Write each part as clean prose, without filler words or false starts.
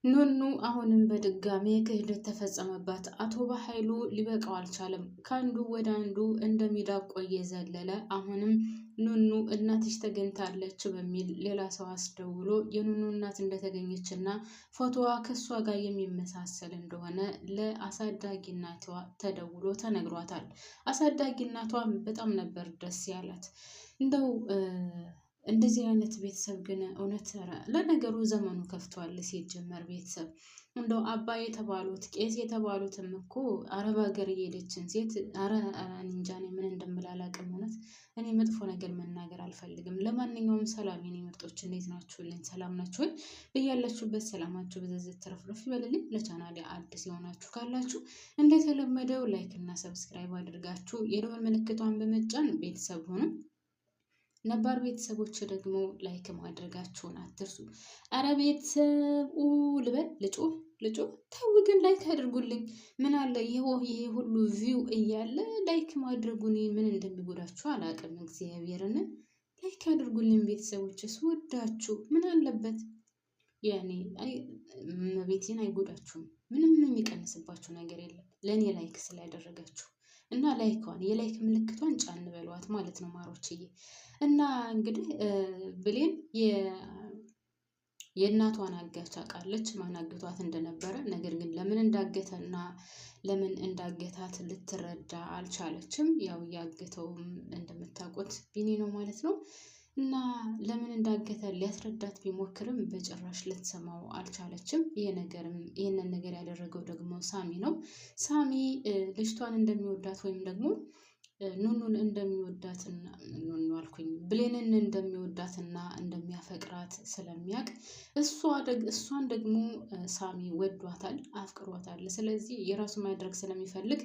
ኑኑ አሁንም በድጋሜ ክህደት ተፈጸመባት። አቶ በኃይሉ ሊበቃው አልቻለም። ከአንዱ ወደ አንዱ እንደሚዳቆ እየዘለለ አሁንም ኑኑ እናትሽ ተገኝታለች በሚል ሌላ ሰው አስደውሎ የኑኑ እናት እንደተገኘችና ፎቶዋ ከሷ ጋር የሚመሳሰል እንደሆነ ለአሳዳጊ እናቷ ተደውሎ ተነግሯታል። አሳዳጊ እናቷ በጣም ነበር ደስ ያላት። እንደው እንደዚህ አይነት ቤተሰብ ግን እውነት ለነገሩ ዘመኑ ከፍቷል። ሲጀመር ቤተሰብ እንደው አባ የተባሉት ቄስ የተባሉትም እኮ አረብ ሀገር እየሄደችን ሴት እንጃ እኔ ምን እንደምል አላውቅም። እውነት እኔ መጥፎ ነገር መናገር አልፈልግም። ለማንኛውም ሰላም የኔ ምርጦች እንዴት ናችሁልኝ? ሰላም ናችሁ ወይ? በያላችሁበት ሰላማችሁ ብዝዝት ትረፍረፍ ይበልልኝ። ለቻናሌ አዲስ የሆናችሁ ካላችሁ እንደተለመደው ላይክ እና ሰብስክራይብ አድርጋችሁ የደወል ምልክቷን በመጫን ቤተሰብ ሁኑ። ነባር ቤተሰቦች ደግሞ ላይክ ማድረጋችሁን አትርሱ። አረ ቤተሰብ ልበል ልጮ ተው ግን ላይክ አድርጉልኝ። ምን አለ ይሄ ሁሉ ቪው እያለ ላይክ ማድረጉን ምን እንደሚጎዳችሁ አላውቅም። እግዚአብሔርን ላይክ አድርጉልኝ ቤተሰቦች፣ ስወዳችሁ ምን አለበት? ያኔ ቤቴን አይጎዳችሁም። ምንም የሚቀንስባችሁ ነገር የለም ለእኔ ላይክ ስላደረጋችሁ እና ላይኳን የላይክ ምልክቷን ጫን በሏት ማለት ነው ማሮችዬ። እና እንግዲህ ብሌን የእናቷን አጋች አውቃለች ማን አግቷት እንደነበረ። ነገር ግን ለምን እንዳገተና ለምን እንዳገታት ልትረዳ አልቻለችም። ያው ያገተውም እንደምታውቁት ቢኒ ነው ማለት ነው። እና ለምን እንዳገተ ሊያስረዳት ቢሞክርም በጭራሽ ልትሰማው አልቻለችም። ይህንን ነገር ያደረገው ደግሞ ሳሚ ነው። ሳሚ ልጅቷን እንደሚወዳት ወይም ደግሞ ኑኑን እንደሚወዳትና ኑኑ አልኩኝ ብሌንን እንደሚወዳትና እንደሚያፈቅራት ስለሚያውቅ እሷን ደግሞ ሳሚ ወዷታል፣ አፍቅሯታል። ስለዚህ የራሱ ማድረግ ስለሚፈልግ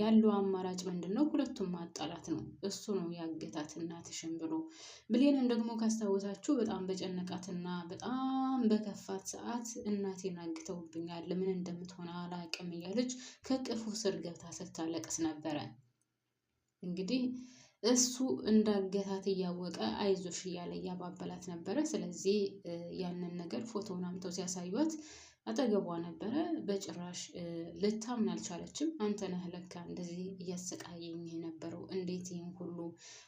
ያለው አማራጭ ምንድነው? ሁለቱም ማጣላት ነው። እሱ ነው ያገታት እናትሽን ብሎ። ብሌንን ደግሞ ካስታወሳችሁ በጣም በጨነቃትና በጣም በከፋት ሰዓት እናቴን አግተውብኛል፣ ምን እንደምትሆን አላውቅም እያለች ከቅፉ ስር ገብታ ስታለቅስ ነበረ። እንግዲህ እሱ እንዳገታት እያወቀ አይዞሽ እያለ እያባበላት ነበረ። ስለዚህ ያንን ነገር ፎቶውን አምተው ሲያሳዩት አጠገቧ ነበረ። በጭራሽ ልታምን አልቻለችም። አንተ ነህ ለካ እንደዚህ እያሰቃየኝ የነበረው፣ እንዴት ይህን ሁሉ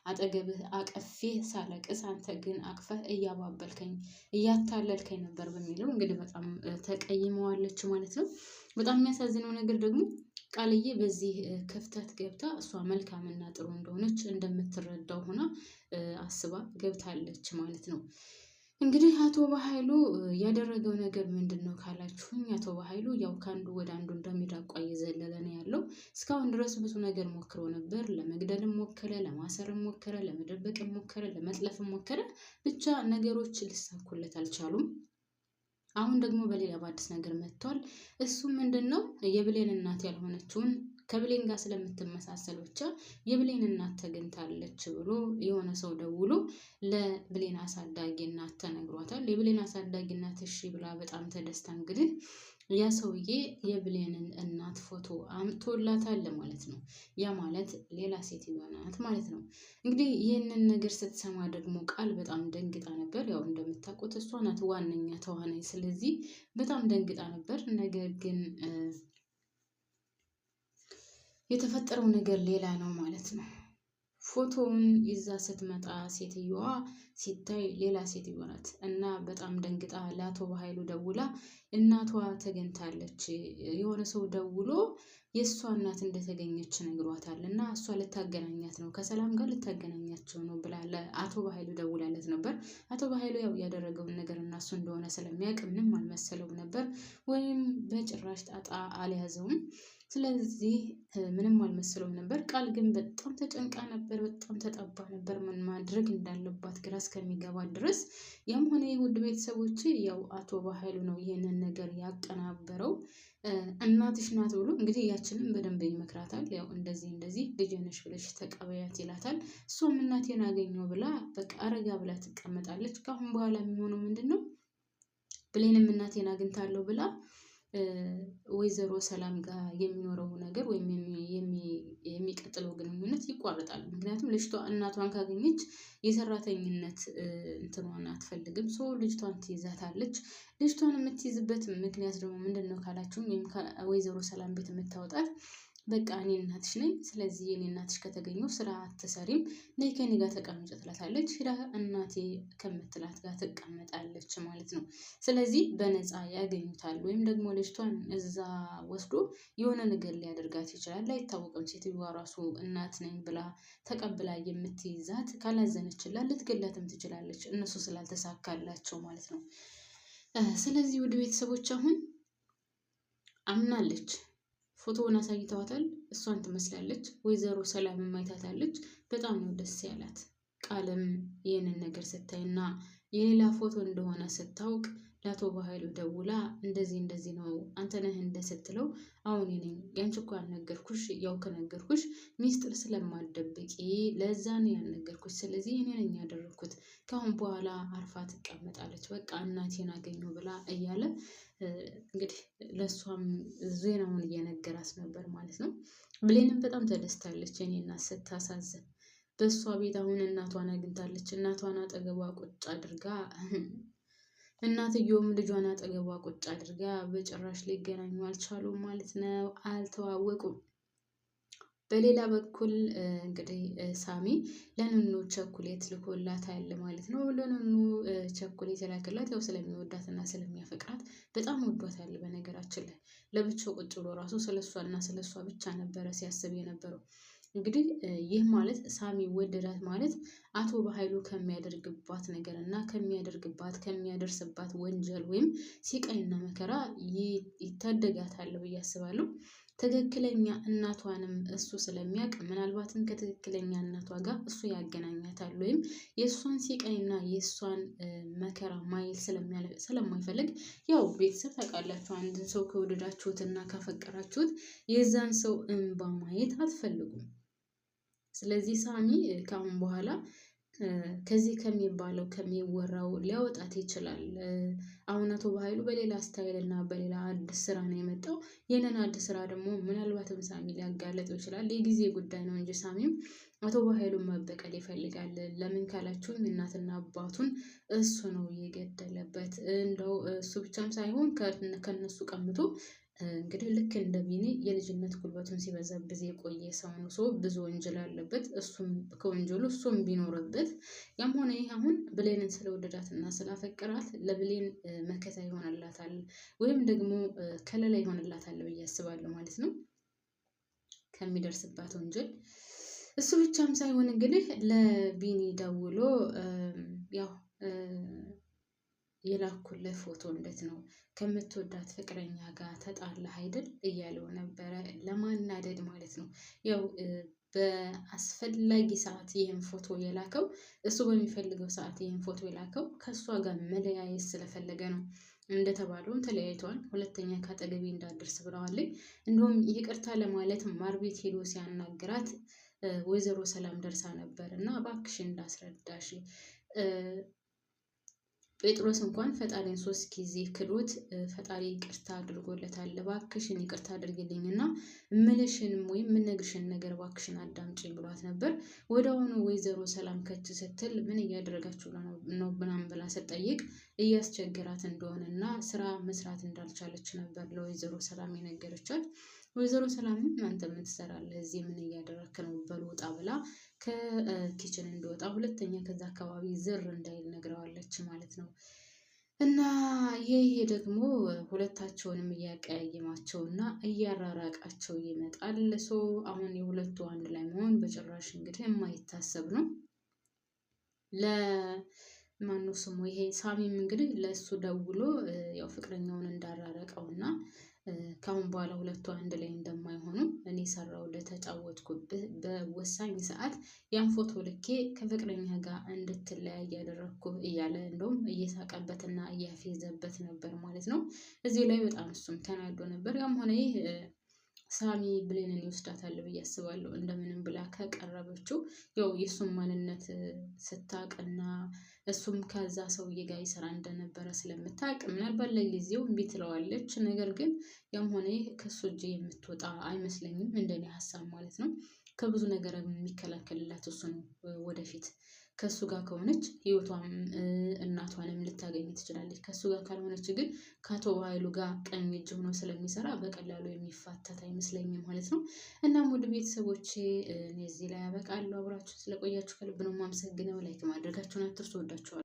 አጠገብህ አቀፌ ሳለቅስ አንተ ግን አቅፈህ እያባበልከኝ እያታለልከኝ ነበር በሚለው እንግዲህ በጣም ተቀይመዋለች ማለት ነው። በጣም የሚያሳዝነው ነገር ደግሞ ቃልዬ በዚህ ክፍተት ገብታ እሷ መልካምና ጥሩ እንደሆነች እንደምትረዳው ሆና አስባ ገብታለች ማለት ነው። እንግዲህ አቶ በኃይሉ ያደረገው ነገር ምንድን ነው ካላችሁኝ፣ አቶ በኃይሉ ያው ከአንዱ ወደ አንዱ እንደሚዳቋ እየዘለለ ነው ያለው። እስካሁን ድረስ ብዙ ነገር ሞክሮ ነበር። ለመግደልም ሞከረ፣ ለማሰርም ሞከረ፣ ለመደበቅም ሞከረ፣ ለመጥለፍም ሞከረ። ብቻ ነገሮች ሊሳኩለት አልቻሉም። አሁን ደግሞ በሌላ በአዲስ ነገር መጥቷል። እሱ ምንድነው? የብሌን እናት ያልሆነችውን ከብሌን ጋር ስለምትመሳሰል ብቻ የብሌን እናት ተገኝታለች ብሎ የሆነ ሰው ደውሎ ለብሌን አሳዳጊ እናት ተነግሯታል። የብሌን አሳዳጊ እናት እሺ ብላ በጣም ተደስታ እንግዲህ ያ ሰውዬ የብሌንን እናት ፎቶ አምጥቶላታል ማለት ነው። ያ ማለት ሌላ ሴትዮ ናት ማለት ነው። እንግዲህ ይህንን ነገር ስትሰማ ደግሞ ቃል በጣም ደንግጣ ነበር። ያው እንደምታውቁት እሷ ናት ዋነኛ ተዋናይ። ስለዚህ በጣም ደንግጣ ነበር። ነገር ግን የተፈጠረው ነገር ሌላ ነው ማለት ነው። ፎቶውን ይዛ ስትመጣ ሴትዮዋ ሲታይ ሌላ ሴትዮ ናት እና በጣም ደንግጣ ለአቶ በኃይሉ ደውላ እናቷ ተገኝታለች፣ የሆነ ሰው ደውሎ የእሷ እናት እንደተገኘች ነግሯታል እና እሷ ልታገናኛት ነው፣ ከሰላም ጋር ልታገናኛቸው ነው ብላ ለአቶ በኃይሉ ደውላለት ነበር። አቶ በኃይሉ ያው ያደረገውን ነገር እና እሱ እንደሆነ ስለሚያውቅ ምንም አልመሰለውም ነበር፣ ወይም በጭራሽ ጣጣ አልያዘውም። ስለዚህ ምንም አልመሰለውም ነበር። ቃል ግን በጣም ተጨንቃ ነበር፣ በጣም ተጠባ ነበር፣ ምን ማድረግ እንዳለባት ግራ እስከሚገባት ድረስ። ያም ሆነ የውድ ቤተሰቦች ያው አቶ በኃይሉ ነው ይህንን ነገር ያቀናበረው። እናትሽ ናት ብሎ እንግዲህ ያችንም በደንብ ይመክራታል። ያው እንደዚህ ልጅ ነሽ ብለሽ ተቀበያት ይላታል። እሷም እናቴን አገኘው ብላ በቃ አረጋ ብላ ትቀመጣለች። ከአሁን በኋላ የሚሆነው ምንድን ነው? ብሌንም እናቴን አግኝታለሁ ብላ ወይዘሮ ሰላም ጋር የሚኖረው ነገር ወይም የሚቀጥለው ግንኙነት ይቋረጣል። ምክንያቱም ልጅቷ እናቷን ካገኘች የሰራተኝነት እንትኗን አትፈልግም። ልጅቷን ትይዛታለች። ልጅቷን የምትይዝበት ምክንያት ደግሞ ምንድን ነው ካላችሁም፣ ወይም ከወይዘሮ ሰላም ቤት የምታወጣት በቃ እኔ እናትሽ ነኝ፣ ስለዚህ የኔ እናትሽ ከተገኘው ስራ አትሰሪም፣ ነይ ከኔ ጋር ተቀመጭ ትላታለች። ሄዳ እናቴ ከምትላት ጋር ትቀመጣለች ማለት ነው። ስለዚህ በነፃ ያገኙታል። ወይም ደግሞ ልጅቷን እዛ ወስዶ የሆነ ነገር ሊያደርጋት ይችላል፣ አይታወቅም። ሴትዮዋ ራሱ እናት ነኝ ብላ ተቀብላ የምትይዛት ካላዘነችላት ልትገላትም ትችላለች፣ እነሱ ስላልተሳካላቸው ማለት ነው። ስለዚህ ውድ ቤተሰቦች አሁን አምናለች። ፎቶውን አሳይተዋታል። እሷን ትመስላለች። ወይዘሮ ሰላም ማይታታለች። በጣም ነው ደስ ያላት። ቃልም ይህንን ነገር ስታይና የሌላ ፎቶ እንደሆነ ስታውቅ ለአቶ በኃይሉ ደውላ እንደዚህ ነው አንተ ነህ እንደ ስትለው፣ አሁን ነኝ ያንቺ እኮ ያልነገርኩሽ፣ ያው ከነገርኩሽ ሚስጥር ስለማደብቂ ለዛ ነው ያልነገርኩሽ። ስለዚህ እኔ ነኝ ያደረኩት። ከአሁን በኋላ አርፋ ትቀመጣለች። በቃ እናቴን አገኘሁ ብላ እያለ እንግዲህ ለእሷም ዜናውን እየነገራት ነበር ማለት ነው። ብሌንም በጣም ተደስታለች። የኔ እናት ስታሳዝን፣ በእሷ ቤት አሁን እናቷን አግኝታለች። እናቷን አጠገቧ ቁጭ አድርጋ እናትየውም ልጇን አጠገቧ ቁጭ አድርጋ በጭራሽ ሊገናኙ አልቻሉም ማለት ነው። አልተዋወቁም። በሌላ በኩል እንግዲህ ሳሚ ለኑኑ ቸኮሌት ልኮላታል ማለት ነው። ለኑኑ ቸኮሌት የላከላት ያው ስለሚወዳትና ስለሚያፈቅራት በጣም ወዷታል። በነገራችን ላይ ለብቻው ቁጭ ብሎ ራሱ ስለሷና ስለሷ ብቻ ነበረ ሲያስብ የነበረው። እንግዲህ ይህ ማለት ሳሚ ወደዳት ማለት አቶ በኃይሉ ከሚያደርግባት ነገር እና ከሚያደርስባት ወንጀል ወይም ሲቃይና መከራ ይታደጋታል ብዬ አስባለሁ። ትክክለኛ እናቷንም እሱ ስለሚያውቅ ምናልባትም ከትክክለኛ እናቷ ጋር እሱ ያገናኛታል። ወይም የእሷን ሲቃይና የእሷን መከራ ማየት ስለማይፈልግ፣ ያው ቤተሰብ ታውቃላችሁ፣ አንድን ሰው ከወደዳችሁትና ካፈቀራችሁት የዛን ሰው እንባ ማየት አትፈልጉም። ስለዚህ ሳሚ ከአሁን በኋላ ከዚህ ከሚባለው ከሚወራው ሊያወጣት ይችላል። አሁን አቶ በኃይሉ በሌላ ስታይል እና በሌላ አዲስ ስራ ነው የመጣው። ይህንን አዲስ ስራ ደግሞ ምናልባትም ሳሚ ሊያጋለጠው ይችላል። የጊዜ ጉዳይ ነው እንጂ ሳሚም አቶ በኃይሉን መበቀል ይፈልጋል። ለምን ካላችሁኝ እናትና አባቱን እሱ ነው የገደለበት። እንደው እሱ ብቻም ሳይሆን ከነሱ ቀምቶ እንግዲህ ልክ እንደ ቢኒ የልጅነት ጉልበቱን ሲበዘብዝ የቆየ ሰው ነው። ሰው ብዙ ወንጀል አለበት። እሱም ከወንጀሉ እሱም ቢኖርበት፣ ያም ሆነ ይህ አሁን ብሌንን ስለወደዳትና ስላፈቀራት ለብሌን መከታ ይሆንላታል ወይም ደግሞ ከለላ ይሆንላታል ብዬ አስባለሁ ማለት ነው ከሚደርስባት ወንጀል። እሱ ብቻም ሳይሆን እንግዲህ ለቢኒ ደውሎ ያው የላኩልህ ፎቶ እንዴት ነው ከምትወዳት ፍቅረኛ ጋር ተጣላህ አይደል እያለው ነበረ፣ ለማናደድ ማለት ነው። ያው በአስፈላጊ ሰዓት ይህን ፎቶ የላከው እሱ በሚፈልገው ሰዓት ይህን ፎቶ የላከው ከእሷ ጋር መለያየት ስለፈለገ ነው። እንደተባለውም ተለያይተዋል። ሁለተኛ ካጠገቤ እንዳደርስ ብለዋለኝ። እንዲሁም ይቅርታ ለማለት ማር ቤት ሄዶ ሲያናግራት ወይዘሮ ሰላም ደርሳ ነበር እና እባክሽ እንዳስረዳሽ ጴጥሮስ እንኳን ፈጣሪን 3 ጊዜ ክዶት ፈጣሪ ይቅርታ አድርጎለታል። እባክሽን ይቅርታ አድርግልኝና ምልሽንም ወይም ምነግርሽን ነገር እባክሽን አዳምጪኝ ብሏት ነበር። ወዲያውኑ ወይዘሮ ሰላም ከች ስትል ምን እያደረጋችሁ ነው ምናምን ብላ ስትጠይቅ እያስቸገራት እንደሆነና ስራ መስራት እንዳልቻለች ነበር ለወይዘሮ ሰላም የነገረቻት። ወይዘሮ ሰላምም አንተ ምን ትሰራለህ እዚህ? ምን እያደረክ ነው? በል ውጣ ብላ ከኪችን እንደወጣ፣ ሁለተኛ ከዛ አካባቢ ዝር እንዳይል ነግረዋለች ማለት ነው። እና ይሄ ደግሞ ሁለታቸውንም እያቀያየማቸውና እያራራቃቸው ይመጣል። አሁን የሁለቱ አንድ ላይ መሆን በጭራሽ እንግዲህ የማይታሰብ ነው። ለማነው ስሙ ይሄ ሳሚም እንግዲህ ለእሱ ደውሎ ያው ፍቅረኛውን እንዳራረቀውና ከአሁን በኋላ ሁለቱ አንድ ላይ እንደማይሆኑ እኔ ሰራው ለተጫወትኩብህ በወሳኝ ሰዓት ያን ፎቶ ልኬ ከፍቅረኛ ጋር እንድትለያይ ያደረግኩ እያለ እንደውም እየሳቀበትና እያፌዘበት ነበር ማለት ነው። እዚህ ላይ በጣም እሱም ተናዶ ነበር። ያም ሆነ ይህ ሳሚ ብሌንን ይወስዳታል ብዬ አስባለሁ። እንደምንም ብላ ከቀረበችው ያው የእሱን ማንነት ስታቅና እሱም ከዛ ሰውዬ ጋር ይሰራ እንደነበረ ስለምታውቅ ምናልባት ለጊዜው እምቢ ትለዋለች። ነገር ግን ያም ሆነ ይህ ከሱ እጅ የምትወጣ አይመስለኝም፣ እንደኔ ሀሳብ ማለት ነው። ከብዙ ነገር የሚከላከልላት እሱ ነው። ወደፊት ከእሱ ጋር ከሆነች ህይወቷም እናቷንም ልታገኝ ትችላለች። ከእሱ ጋር ካልሆነች ግን ከአቶ ኃይሉ ጋር ቀኝ እጅ ሆኖ ስለሚሰራ በቀላሉ የሚፋታት አይመስለኝም ማለት ነው። እናም ውድ ቤተሰቦቼ እኔ እዚህ ላይ ያበቃለሁ። አብራችሁ ስለቆያችሁ ከልብ ነው የማመሰግነው። ላይክ ማድረጋችሁን አትርሱ። ወዳችኋለሁ።